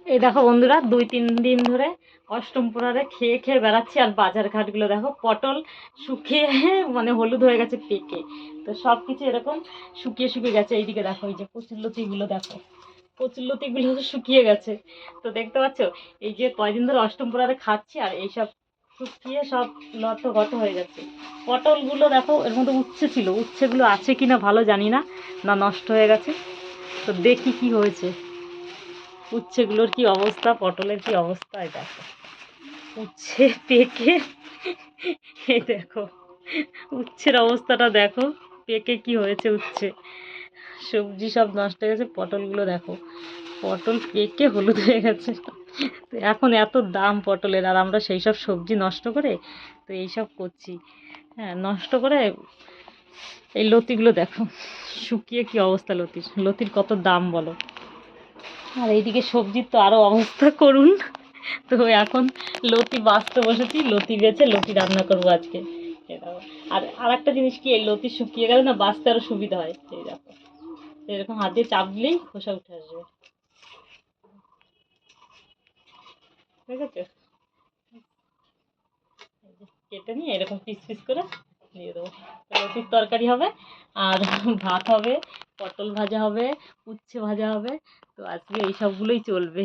এই দেখো বন্ধুরা, 2-3 দিন ধরে অষ্টম প্রহরে খেয়ে খেয়ে বেড়াচ্ছি। আর বাজার ঘাটগুলো দেখো, পটল শুকিয়ে মানে হলুদ হয়ে গেছে পেকে। তো সব কিছু এরকম শুকিয়ে শুকিয়ে গেছে। এইদিকে দেখো, এই যে কচুরলতিগুলো দেখো, কচুরলতিগুলো শুকিয়ে গেছে। তো দেখতে পাচ্ছ, এই যে কয়দিন ধরে অষ্টম প্রহরে খাচ্ছি আর এইসব শুকিয়ে সব লত গত হয়ে যাচ্ছে। পটলগুলো দেখো, এর মধ্যে উচ্ছে ছিল, উচ্ছেগুলো আছে কিনা ভালো জানি না, না নষ্ট হয়ে গেছে। তো দেখি কি হয়েছে, উচ্ছেগুলোর কি অবস্থা, পটলের কি অবস্থা। এই দেখো উচ্ছে পেকে, এই দেখো উচ্ছের অবস্থাটা দেখো, পেকে কি হয়েছে উচ্ছে। সবজি সব নষ্ট হয়ে গেছে, পটলগুলো দেখো, পটল পেকে হলুদ হয়ে গেছে। তো এখন এত দাম পটলের, আর আমরা সেই সব সবজি নষ্ট করে তো এইসব করছি। হ্যাঁ, নষ্ট করে। এই লতিগুলো দেখো শুকিয়ে কি অবস্থা, লতির লতির কত দাম বলো। আর এইদিকে সবজির তো আরও অবস্থা করুন। তো এখন লতি বাছতে বসেছি, লতি বেছে লতি রান্না করবো আজকে। আর আরেকটা জিনিস কি, এই লতি শুকিয়ে গেলে না বাছতে আরও সুবিধা হয়। এই দেখো, এরকম হাত দিয়ে চাপ দিলেই খোসা উঠে আসবে, ঠিক আছে। কেটে নিয়ে এরকম পিস পিস করে দিয়ে দেবো। লতির তরকারি হবে, আর ভাত হবে, পটল ভাজা হবে, উচ্ছে ভাজা হবে। তো আজকে এই সবগুলোই চলবে।